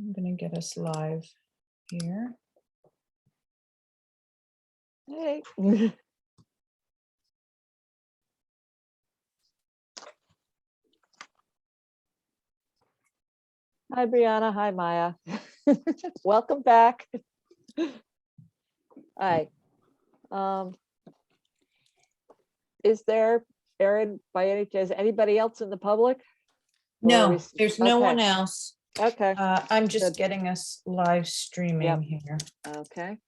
I'm gonna get us live here. Hey. Hi, Brianna. Hi, Maya. Welcome back. Hi. Is there, Erin, by any chance, anybody else in the public? Or are No, we- there's no okay, one else. Okay, I'm just Good. getting us live streaming Yep. here. okay.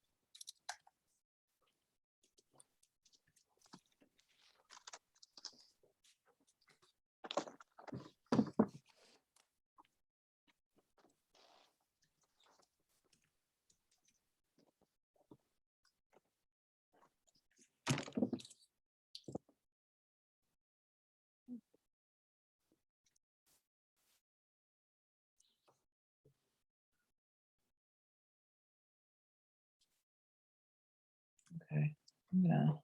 Okay, I'm gonna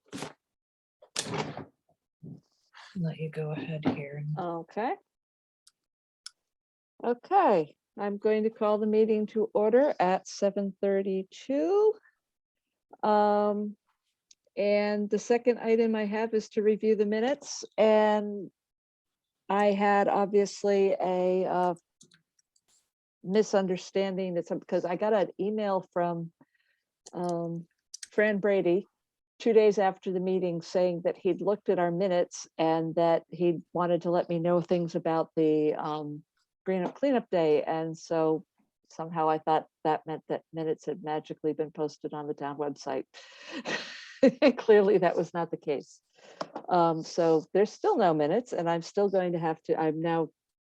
let you go ahead here. Okay. Okay, I'm going to call the meeting to order at 7:32. And the second item I have is to review the minutes, and I had obviously a misunderstanding that because I got an email from Fran Brady 2 days after the meeting saying that he'd looked at our minutes and that he wanted to let me know things about the Green Up Cleanup Day. And so somehow I thought that meant that minutes had magically been posted on the town website. Clearly that was not the case. So there's still no minutes, and I'm still going to have to, I'm now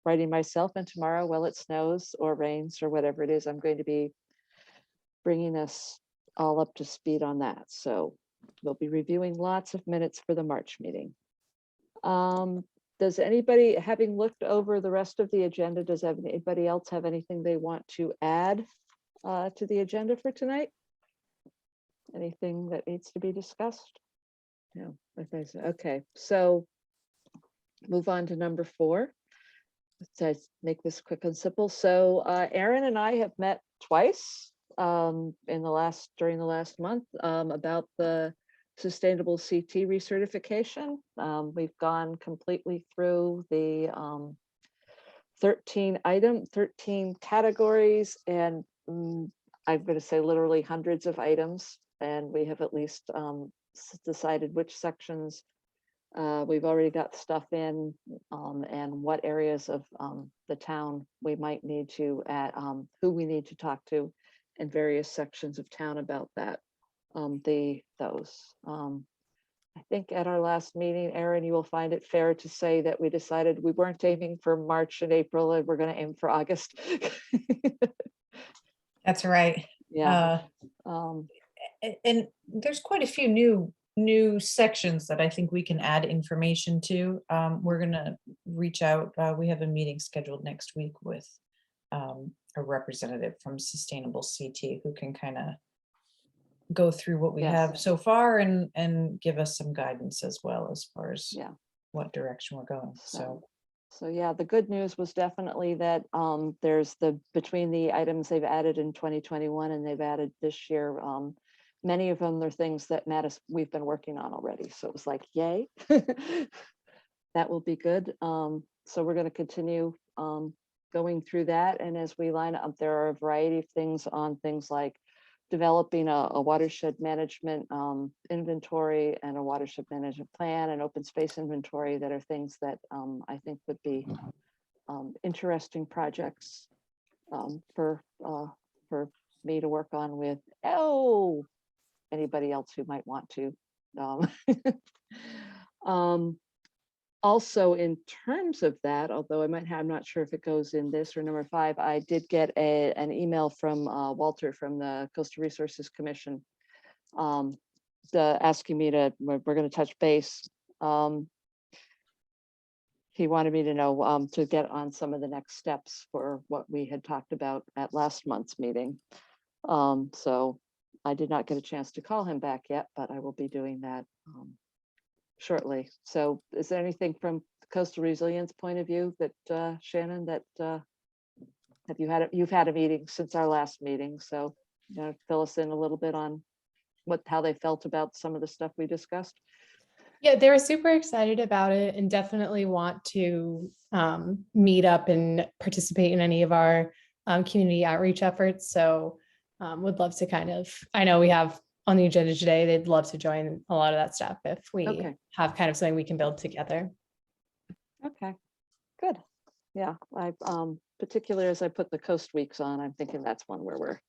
writing myself, and tomorrow, while it snows or rains or whatever it is, I'm going to be bringing us all up to speed on that. So we'll be reviewing lots of minutes for the March meeting. Does anybody, having looked over the rest of the agenda, does anybody else have anything they want to add to the agenda for tonight? Anything that needs to be discussed? No, okay, so move on to number 4. Let's make this quick and simple. So Erin and I have met twice during the last month about the sustainable CT recertification. We've gone completely through the 13 categories, and I'm going to say literally hundreds of items, and we have at least decided which sections we've already got stuff in, and what areas of the town we might need to add, who we need to talk to in various sections of town about that. I think at our last meeting, Erin, you will find it fair to say that we decided we weren't aiming for March and April, and we're going to aim for August. That's right. Yeah. And there's quite a few new sections that I think we can add information to. We're gonna reach out. We have a meeting scheduled next week with a representative from Sustainable CT who can kind of go through what we Yes. have so far and give us some guidance as well as far as Yeah. what direction we're going. So yeah, the good news was definitely that there's between the items they've added in 2021 and they've added this year, many of them are things that Madison we've been working on already. So it was like, yay, that will be good. So we're going to continue going through that, and as we line up, there are a variety of things on things like developing a watershed management inventory and a watershed management plan and open space inventory that are things that I think would be interesting projects for me to work on with anybody else who might want to. Also, in terms of that, although I'm not sure if it goes in this or number 5, I did get an email from Walter from the Coastal Resources Commission asking me we're going to touch base. He wanted me to know to get on some of the next steps for what we had talked about at last month's meeting. So I did not get a chance to call him back yet, but I will be doing that shortly. So is there anything from the coastal resilience point of view that Shannon, that you've had a meeting since our last meeting, so fill us in a little bit on how they felt about some of the stuff we discussed. Yeah, they were super excited about it and definitely want to meet up and participate in any of our community outreach efforts. So would love to I know we have on the agenda today, they'd love to join a lot of that stuff if we Okay. have kind of something we can build together. Okay, good. Yeah, I particularly as I put the coast weeks on, I'm thinking that's one where we're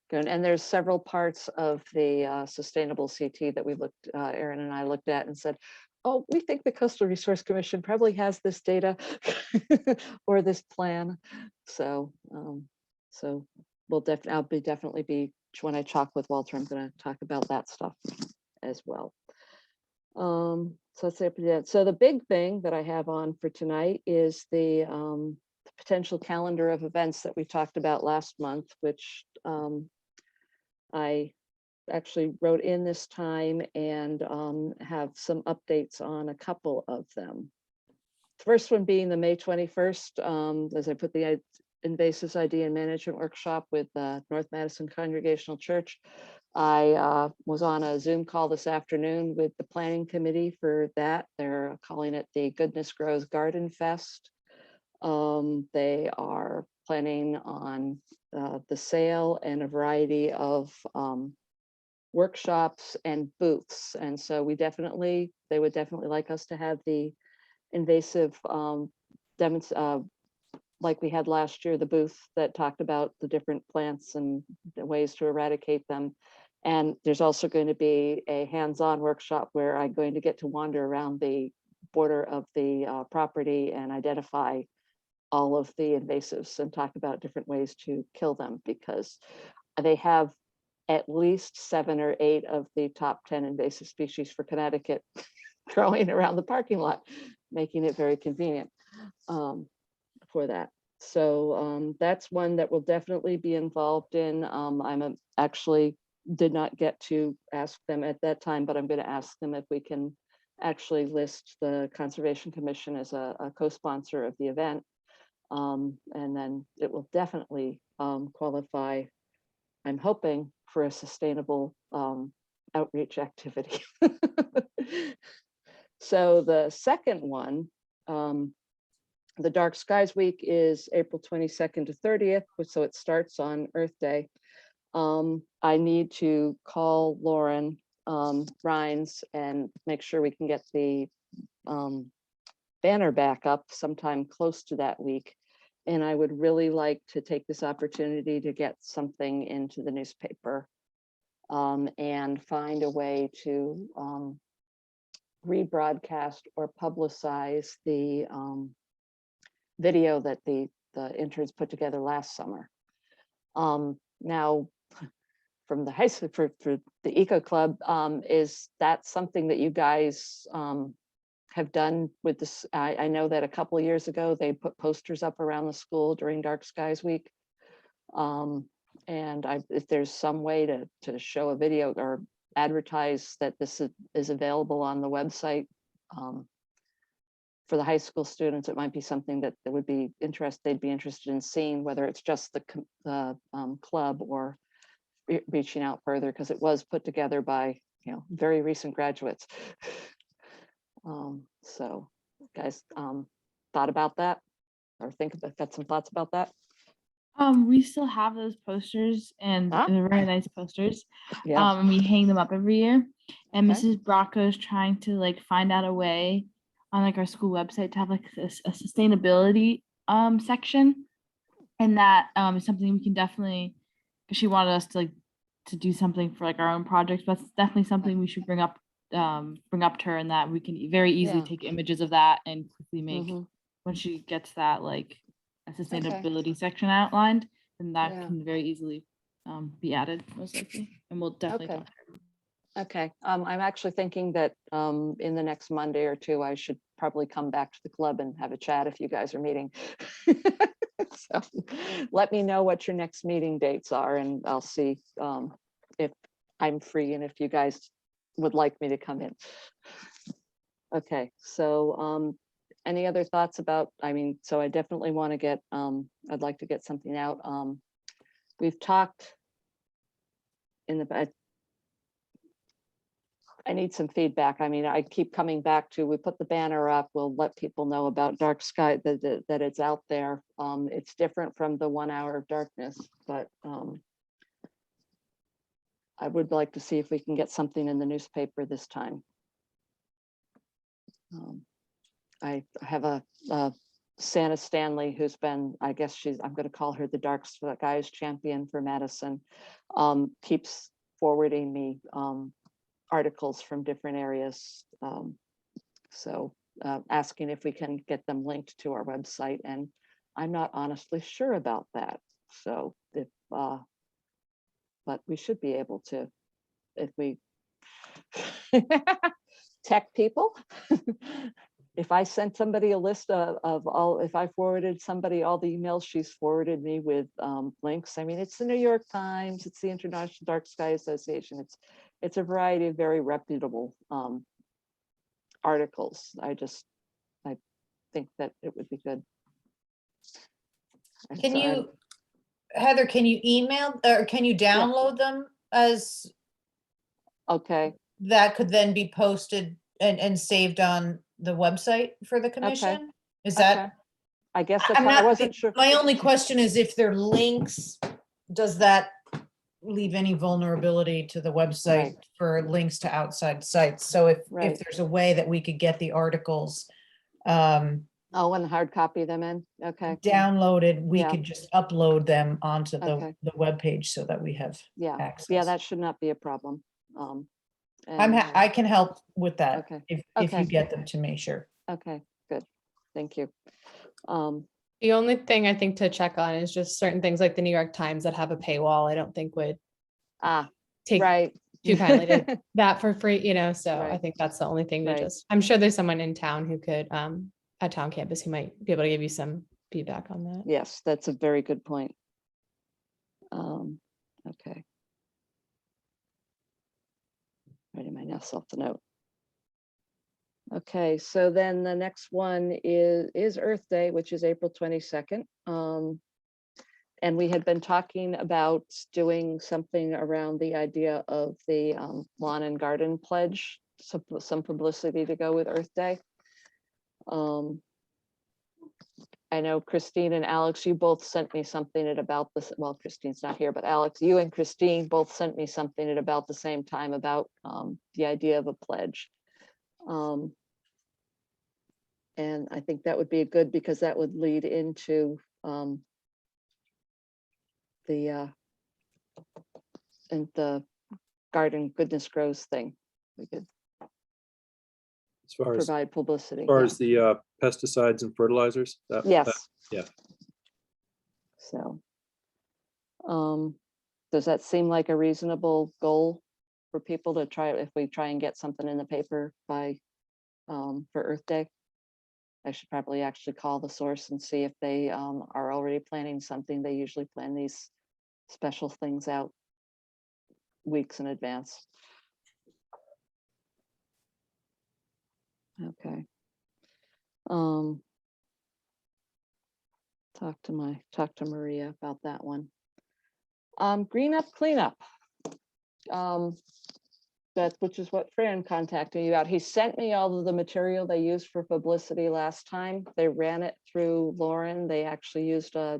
going. And there's several parts of the sustainable CT that we looked, Erin and I looked at and said, oh, we think the Coastal Resource Commission probably has this data or this plan. So, I'll definitely be, when I talk with Walter, I'm going to talk about that stuff as well. So let's say, so the big thing that I have on for tonight is the potential calendar of events that we talked about last month, which I actually wrote in this time and have some updates on a couple of them. The first one being the May 21st, as I put the invasives ID and management workshop with North Madison Congregational Church. I was on a Zoom call this afternoon with the planning committee for that. They're calling it the Goodness Grows Garden Fest. They are planning on the sale and a variety of workshops and booths. And so they would definitely like us to have the invasive like we had last year, the booth that talked about the different plants and the ways to eradicate them. And there's also going to be a hands-on workshop where I'm going to get to wander around the border of the property and identify all of the invasives and talk about different ways to kill them, because they have at least 7 or 8 of the top 10 invasive species for Connecticut growing around the parking lot, making it very convenient for that. So that's one that we'll definitely be involved in. Actually did not get to ask them at that time, but I'm going to ask them if we can actually list the Conservation Commission as a co-sponsor of the event. And then it will definitely qualify, I'm hoping, for a sustainable outreach activity. So the second one, the Dark Skies Week, is April 22nd to 30th, so it starts on Earth Day. I need to call Lauren Rhines and make sure we can get the banner back up sometime close to that week. And I would really like to take this opportunity to get something into the newspaper and find a way to rebroadcast or publicize the video that the interns put together last summer. Now, from the high school for the Eco Club, is that something that you guys have done with this? I know that a couple of years ago they put posters up around the school during Dark Skies Week, and if there's some way to show a video or advertise that this is available on the website for the high school students, it might be something that they'd be interested in seeing, whether it's just the club or reaching out further, because it was put together by very recent graduates. So guys, thought about that, or got some thoughts about that? We still have those posters, and they're very nice posters. Yeah. And we hang them up every year. And Okay. Mrs. Bracco is trying to find out a way on our school website to have a sustainability section, and that is something we can definitely. Because she wanted us to do something for our own projects, but it's definitely something we should bring up to her, and that we can very easily take images of that and quickly make when she gets that a sustainability section outlined, then that can very easily be added, most likely, and we'll definitely talk to her. Okay, I'm actually thinking that in the next Monday or two, I should probably come back to the club and have a chat if you guys are meeting. So let me know what your next meeting dates are, and I'll see if I'm free and if you guys would like me to come in. Okay, so any other thoughts about, I mean, so I definitely want to get, I'd like to get something out. We've talked in the, I need some feedback. I mean, I keep coming back to, we put the banner up, we'll let people know about dark sky, that it's out there. It's different from the 1 hour of darkness, but I would like to see if we can get something in the newspaper this time. I have a Santa Stanley, who's been, I guess I'm going to call her the dark skies champion for Madison, keeps forwarding me articles from different areas. So asking if we can get them linked to our website, and I'm not honestly sure about that. So if, but we should be able to, if we tech people. If I sent somebody a list of all, if I forwarded somebody all the emails she's forwarded me with links, I mean, it's the New York Times, it's the International Dark Sky Association, it's a variety of very reputable articles. I think that it would be good. Can you, Heather, can you email or can you download them as Okay, that could then be posted and saved on the website for the commission? Is that? okay. I guess that's I'm why I not, wasn't sure. my only question is if they're links, does that leave any vulnerability to the website Right. for links to outside sites? So if Right. there's a way that we could get the articles Oh, and hard copy them in, okay, downloaded, we Yeah. could just upload them onto Okay. the webpage so that we have yeah, access. yeah, that should not be a problem. I can help with that Okay. if Okay. you get them to me, sure. Okay, good, thank you. The only thing I think to check on is just certain things like the New York Times that have a paywall, I don't think would take Right. too kindly to that for free, you know, so I Right. think that's the only thing to Right. just, I'm sure there's someone in town who could, at town campus, who might be able to give you some feedback on that. Yes, that's a very good point. Okay. Writing myself the note. Okay, so then the next one is Earth Day, which is April 22nd. And we had been talking about doing something around the idea of the lawn and garden pledge, some publicity to go with Earth Day. I know Christine and Alex, you both sent me something at about this. Well, Christine's not here, but Alex, you and Christine both sent me something at about the same time about the idea of a pledge. And I think that would be good because that would lead into the garden goodness grows thing. We could As far as provide publicity. the pesticides and fertilizers. Yes. Yeah. So, does that seem like a reasonable goal for people to try, if we try and get something in the paper by, for Earth Day? I should probably actually call the source and see if they are already planning something. They usually plan these special things out weeks in advance. Okay. Talk to Maria about that one. Green up, clean up. Which is what Fran contacted you about. He sent me all of the material they used for publicity last time. They ran it through Lauren. They actually used a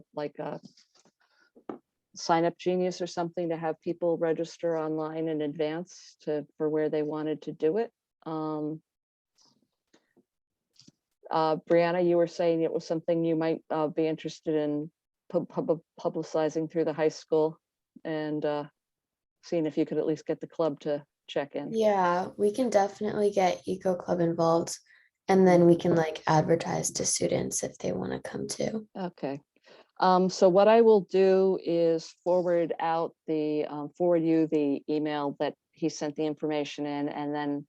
Sign Up Genius or something to have people register online in advance for where they wanted to do it. Brianna, you were saying it was something you might be interested in publicizing through the high school and seeing if you could at least get the club to check in. Yeah, we can definitely get Eco Club involved, and then we can like advertise to students if they want to come too. Okay. So what I will do is forward you the email that he sent the information in, and then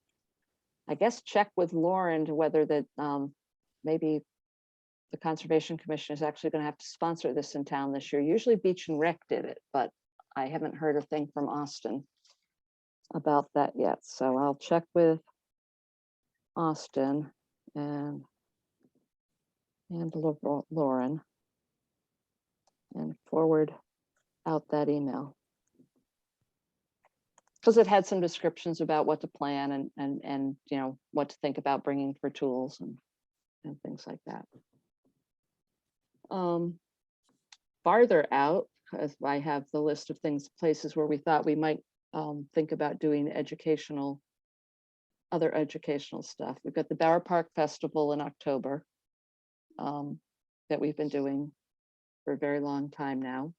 I guess check with Lauren to whether that maybe the Conservation Commission is actually going to have to sponsor this in town this year. Usually Beach and Rec did it, but I haven't heard a thing from Austin about that yet. So I'll check with Austin and and Lauren and forward out that email. Because it had some descriptions about what to plan and you know, what to think about bringing for tools and things like that. Farther out, as I have the list of things, places where we thought we might think about doing other educational stuff. We've got the Bauer Park Festival in October that we've been doing for a very long time now.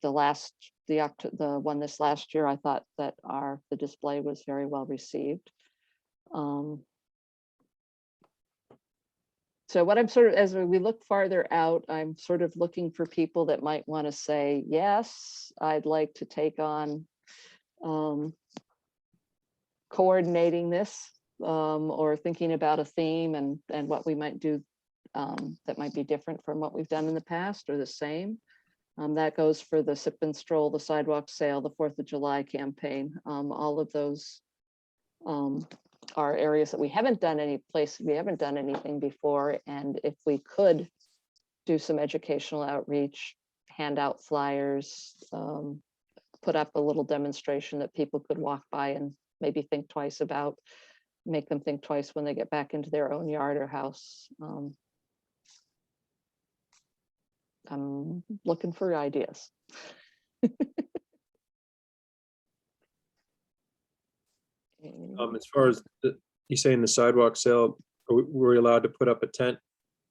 The one this last year, I thought that the display was very well received. So what I'm sort of, as we look farther out, I'm sort of looking for people that might want to say, yes, I'd like to take on coordinating this or thinking about a theme and what we might do that might be different from what we've done in the past or the same. That goes for the Sip and Stroll, the Sidewalk Sale, the 4th of July campaign. All of those are areas that we haven't done anything before. And if we could do some educational outreach, hand out flyers, put up a little demonstration that people could walk by and maybe think twice about, make them think twice when they get back into their own yard or house. I'm looking for ideas. As far as you saying the sidewalk sale, were we allowed to put up a tent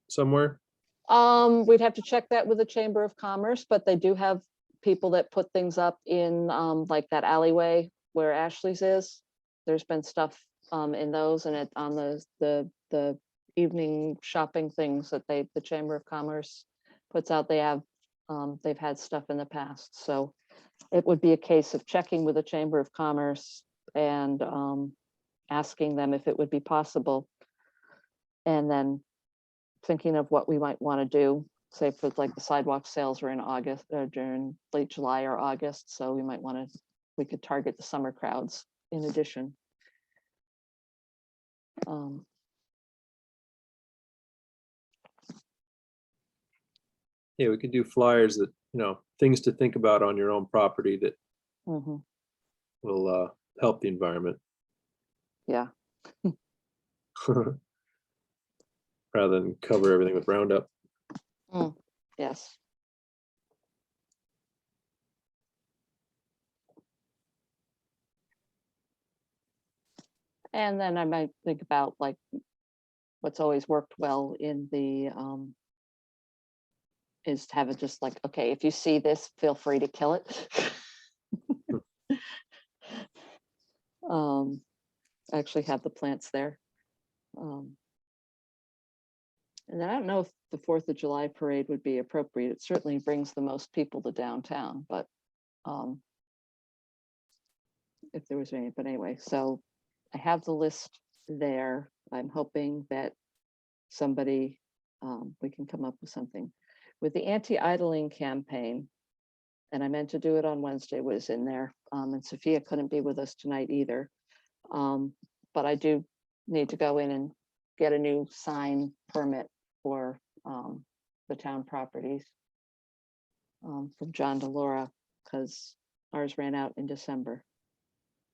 somewhere? We'd have to check that with the Chamber of Commerce, but they do have people that put things up in like that alleyway where Ashley's is. There's been stuff in those, and on the evening shopping things that the Chamber of Commerce puts out. They've had stuff in the past, so it would be a case of checking with the Chamber of Commerce and asking them if it would be possible, and then thinking of what we might want to do. Say for like the sidewalk sales are in August or during late July or August, so we could target the summer crowds in addition. Yeah, we could do flyers that, things to think about on your own property that will help the environment. Yeah. Rather than cover everything with Roundup. Yes. And then I might think about like what's always worked well in the is to have it just like, okay, if you see this, feel free to kill it. Actually have the plants there. And then I don't know if the 4th of July parade would be appropriate. It certainly brings the most people to downtown, but if there was any, but anyway, so I have the list there. I'm hoping that somebody, we can come up with something. With the anti-idling campaign, and I meant to do it on Wednesday, was in there, and Sophia couldn't be with us tonight either. But I do need to go in and get a new sign permit for the town properties from John DeLaura, because ours ran out in December.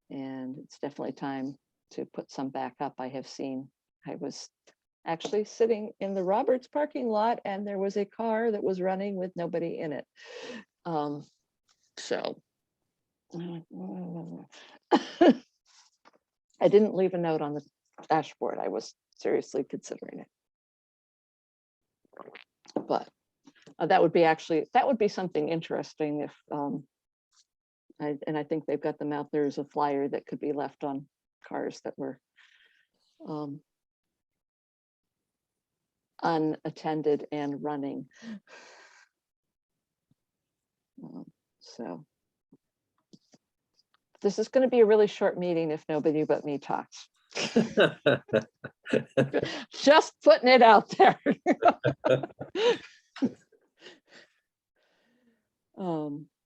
And it's definitely time to put some back up. I was actually sitting in the Roberts parking lot and there was a car that was running with nobody in it. So I didn't leave a note on the dashboard. I was seriously considering it. But that would be something interesting if I think they've got them out there as a flyer that could be left on cars that were unattended and running. So this is going to be a really short meeting if nobody but me talks. Just putting it out there.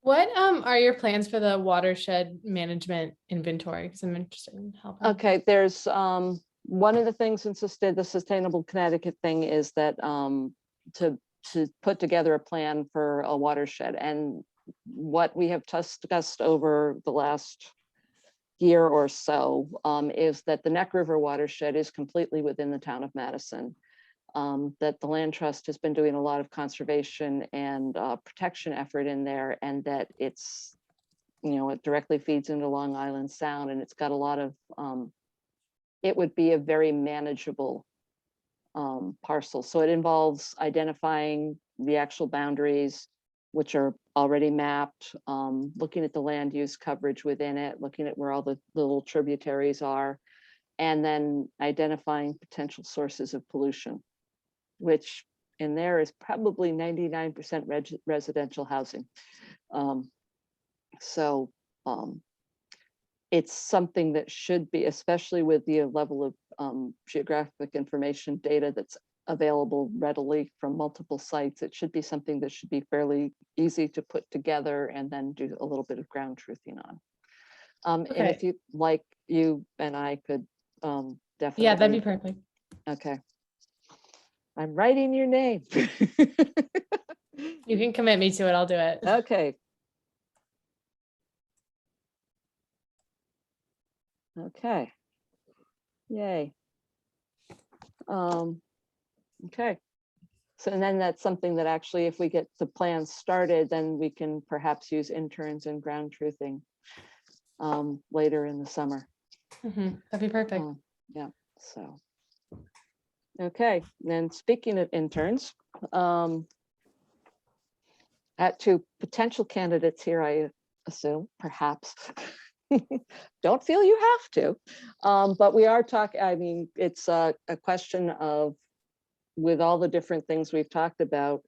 What are your plans for the watershed management inventory? Because I'm interested in helping. Okay, there's one of the things in the Sustainable Connecticut thing is that to put together a plan for a watershed. And what we have discussed over the last year or so is that the Neck River watershed is completely within the town of Madison. That the Land Trust has been doing a lot of conservation and protection effort in there, and that it's, it directly feeds into Long Island Sound, and it's got a lot of, it would be a very manageable parcel. So it involves identifying the actual boundaries, which are already mapped, looking at the land use coverage within it, looking at where all the little tributaries are, and then identifying potential sources of pollution, which in there is probably 99% residential housing. So it's something that should be, especially with the level of geographic information data that's available readily from multiple sites, it should be something that should be fairly easy to put together and then do a little bit of ground truthing on. And Okay. if you like, you and I could definitely. Yeah, that'd be perfect. Okay. I'm writing your name. You can commit me to it. I'll do it. Okay. Okay. Yay. Okay. So, and then that's something that actually, if we get the plans started, then we can perhaps use interns and ground truthing later in the summer. That'd be perfect. Yeah, so. Okay, and speaking of interns, at two potential candidates here, I assume, perhaps. Don't feel you have to, but we are talking, I mean, it's a question of, with all the different things we've talked about,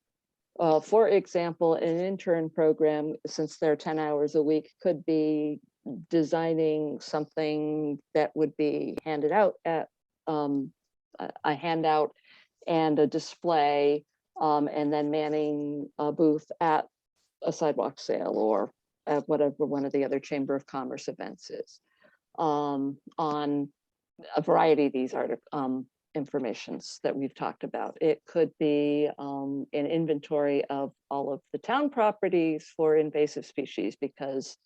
for example, an intern program, since they're 10 hours a week, could be designing something that would be handed out at a handout and a display, and then manning a booth at a sidewalk sale or at whatever one of the other Chamber of Commerce events is, on a variety of these informations that we've talked about. It could be an inventory of all of the town properties for invasive species, because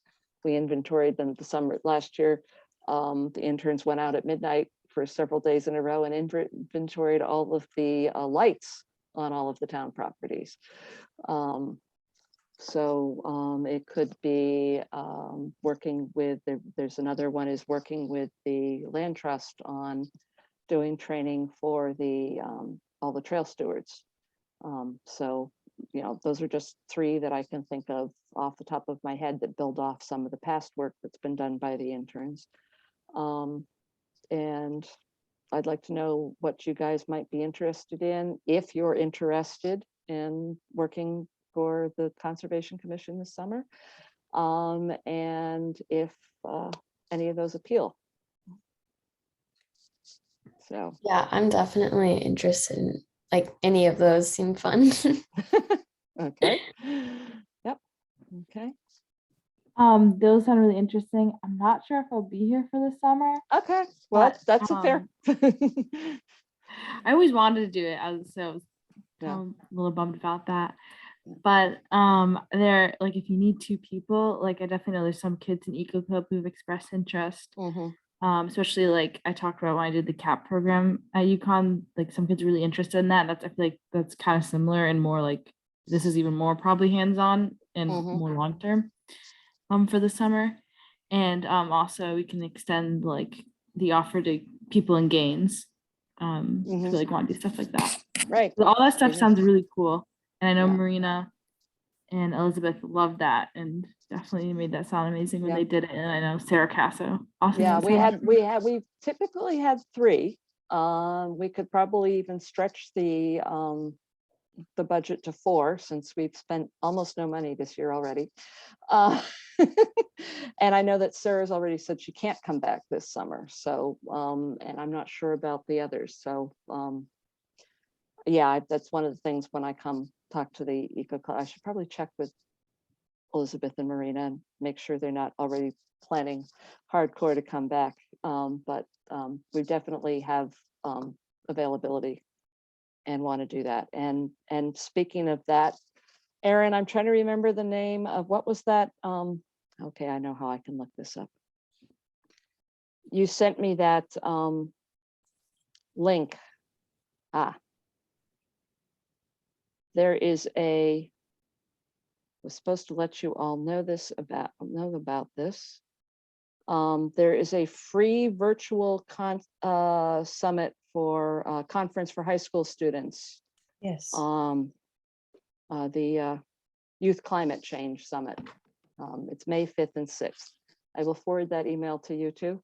we inventoried them the summer last year. The interns went out at midnight for several days in a row and inventoried all of the lights on all of the town properties. So it could be working with, there's another one is working with the Land Trust on doing training for the all the trail stewards. So, those are just three that I can think of off the top of my head that build off some of the past work that's been done by the interns. And I'd like to know what you guys might be interested in, if you're interested in working for the Conservation Commission this summer, and if any of those appeal. So. Yeah, I'm definitely interested in, like, any of those seem fun. Okay. Yep. Okay. Those sound really interesting. I'm not sure if I'll be here for the summer. Okay. Well, But, that's a fair. I always wanted to do it. I was Yeah. a little bummed about that. But there, like, if you need two people, like, I definitely know there's some kids in Eco Club who've expressed interest. Especially, like, I talked about when I did the CAP program at UConn, like, some kids are really interested in that. That's, I feel like that's kind of similar and more like, this is even more probably hands-on and more long-term for the summer. And also we can extend, like, the offer to people in Gaines who, like, want to do stuff like that. Right. So all that stuff sounds really cool. And I know Yeah. Marina and Elizabeth loved that and definitely made that sound amazing when they did it. And I know Sarah Casso also. Yeah, we typically had three. We could probably even stretch the budget to 4, since we've spent almost no money this year already. And I know that Sarah's already said she can't come back this summer. So, and I'm not sure about the others. So, yeah, that's one of the things when I come talk to the Eco Club, I should probably check with Elizabeth and Marina and make sure they're not already planning hardcore to come back. But we definitely have availability and want to do that. And speaking of that, Erin, I'm trying to remember the name of, what was that? Okay, I know how I can look this up. You sent me that link. There is was supposed to let you all know about this. There is a free virtual summit for conference for high school students. Yes. The Youth Climate Change Summit. It's May 5th and 6th. I will forward that email to you too,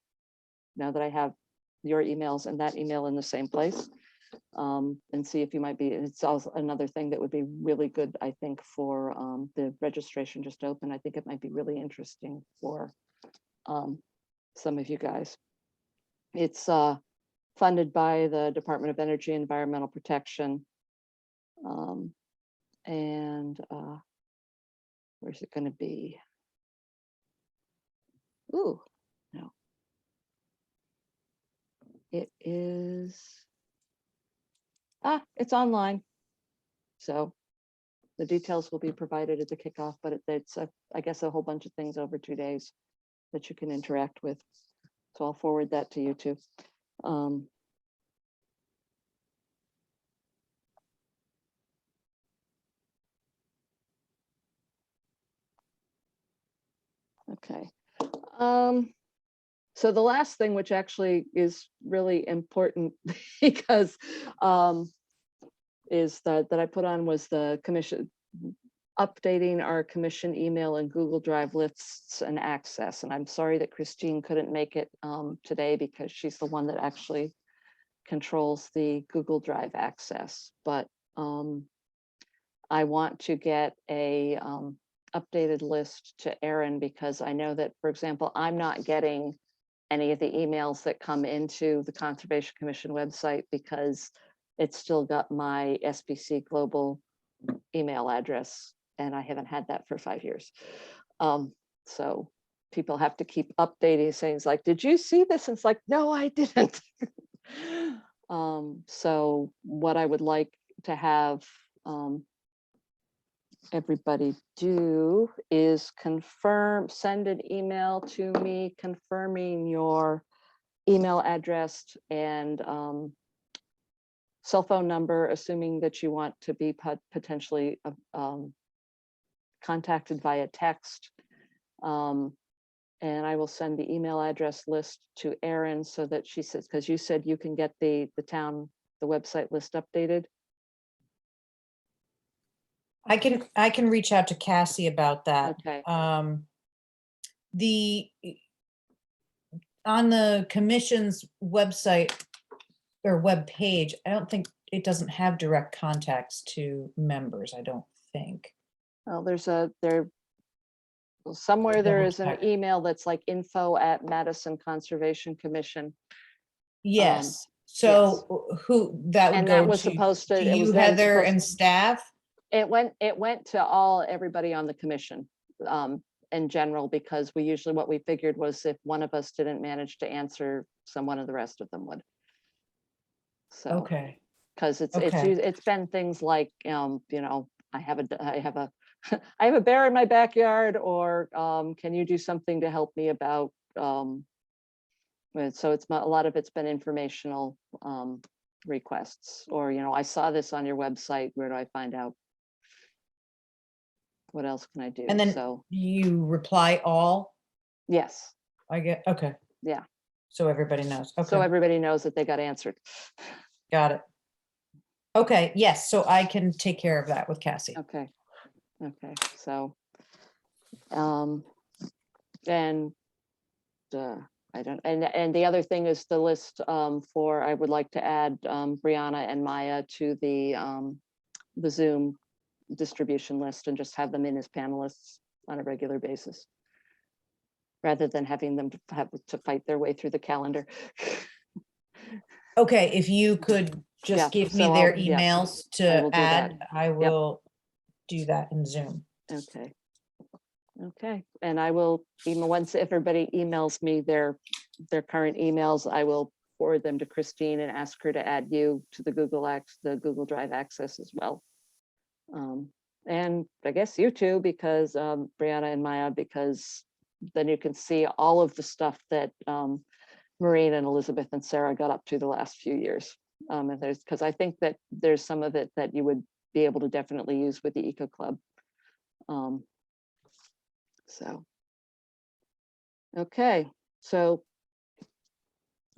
now that I have your emails and that email in the same place. And see if you might be, it's also another thing that would be really good, I think, for the registration just open. I think it might be really interesting for some of you guys. It's funded by the Department of Energy and Environmental Protection. And where's it going to be? Ooh, no. It is, it's online. So the details will be provided at the kickoff, but it's, I guess, a whole bunch of things over 2 days that you can interact with. So I'll forward that to you too. Okay. So the last thing, which actually is really important because is that I put on, was the commission, updating our commission email and Google Drive lists and access. And I'm sorry that Christine couldn't make it today, because she's the one that actually controls the Google Drive access. But I want to get a updated list to Erin, because I know that, for example, I'm not getting any of the emails that come into the Conservation Commission website, because it's still got my SBC Global email address, and I haven't had that for 5 years. So people have to keep updating things like, did you see this? And it's like, no, I didn't. So what I would like to have everybody do is send an email to me confirming your email address and cell phone number, assuming that you want to be potentially contacted via text. And I will send the email address list to Erin, so that she says, because you said you can get the website list updated. I can reach out to Cassie about that. Okay. On the commission's website or web page, I don't think it doesn't have direct contacts to members, I don't think. Well, somewhere there Double is an check. email that's like info@Madison Conservation Commission. Yes, so who that would And go that was to? supposed to, To it was you, then Heather, supposed- and staff? It went to everybody on the commission in general, because what we figured was, if one of us didn't manage to answer, one of the rest of them would. So, Okay, because Okay. it's been things like, I have a I have a bear in my backyard, or can you do something to help me about, so it's a lot of it's been informational requests, or, I saw this on your website, where do I find out? What else can I do? and then So, you reply all, yes, I get, okay. Yeah. So everybody knows, so okay, everybody knows that they got answered. got it. Okay, yes, so I can take care of that with Cassie. Okay, so, and I don't, and the other thing is the list I would like to add Brianna and Maya to the Zoom distribution list, and just have them in as panelists on a regular basis, rather than having them have to fight their way through the calendar. Okay, if you could Yeah, just give me so their yeah, emails I will to do that. add, I will do that in Zoom. Okay. Okay, and I will, even once everybody emails me their current emails, I will forward them to Christine and ask her to add you to the Google Drive access as well. And I guess you too, because Brianna and Maya, because then you can see all of the stuff that Maureen and Elizabeth and Sarah got up to the last few years. And because I think that there's some of it that you would be able to definitely use with the Eco Club. So, okay, so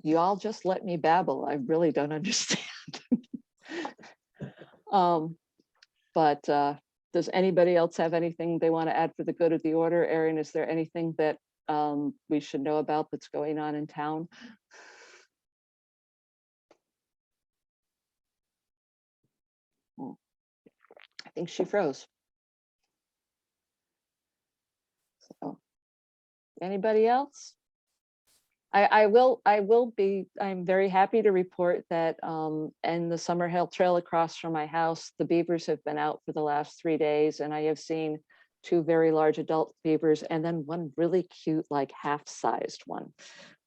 you all just let me babble. I really don't understand. But does anybody else have anything they want to add for the good of the order? Erin, is there anything that we should know about that's going on in town? I think she froze. So, anybody else? I'm very happy to report that in the Summer Hill Trail across from my house, the beavers have been out for the last 3 days, and I have seen 2 very large adult beavers and then one really cute, like half-sized one.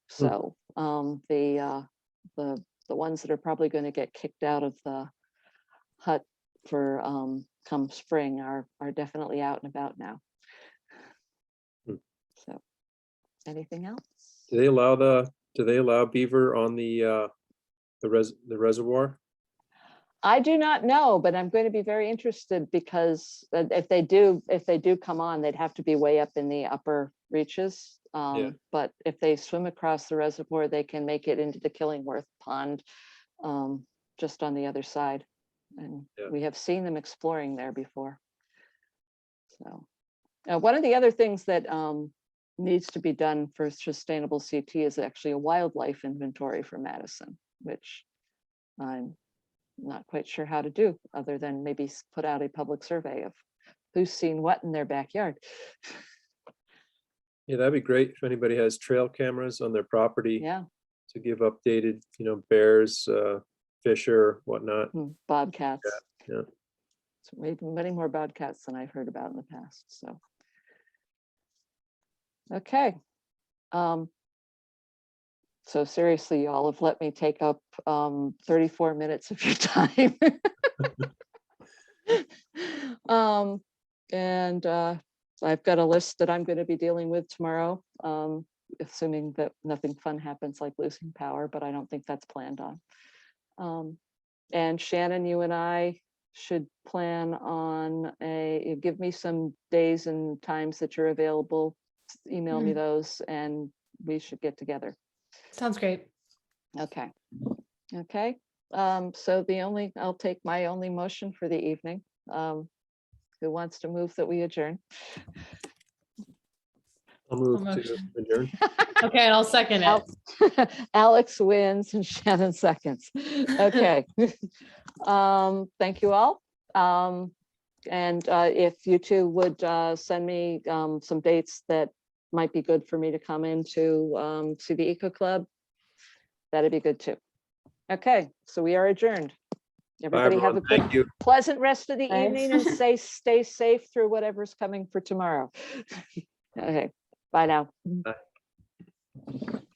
So the ones that are probably going to get kicked out of the hut for come spring are definitely out and about now. So, anything else? Do they allow beaver on the reservoir? I do not know, but I'm going to be very interested because if they do come on, they'd have to be way up in the upper reaches. But if they swim across the reservoir, they can make it into the Killingworth Pond just on the other side. And we have seen them exploring there before. So one of the other things that needs to be done for sustainable CT is actually a wildlife inventory for Madison, which I'm not quite sure how to do other than maybe put out a public survey of who's seen what in their backyard. Yeah, that'd be great if anybody has trail cameras on their property. Yeah. To give updated, bears, fish or whatnot. Bobcats. Yeah. So many more bobcats than I've heard about in the past. So. Okay. So seriously, y'all have let me take up 34 minutes of your time. And I've got a list that I'm going to be dealing with tomorrow, assuming that nothing fun happens like losing power, but I don't think that's planned on. And Shannon, you and I should plan on give me some days and times that you're available. Email me those and we should get together. Sounds great. Okay. Okay. So I'll take my only motion for the evening. Who wants to move that we adjourn? I'll move to motion. adjourn. Okay, and I'll second it. Alex wins and Shannon seconds. Okay. Thank you all. And if you two would send me some dates that might be good for me to come into see the Eco Club, that'd be good too. Okay, so we are adjourned. Everybody have a good, pleasant rest of the evening and stay safe through whatever's coming for tomorrow. Okay, bye now. Bye.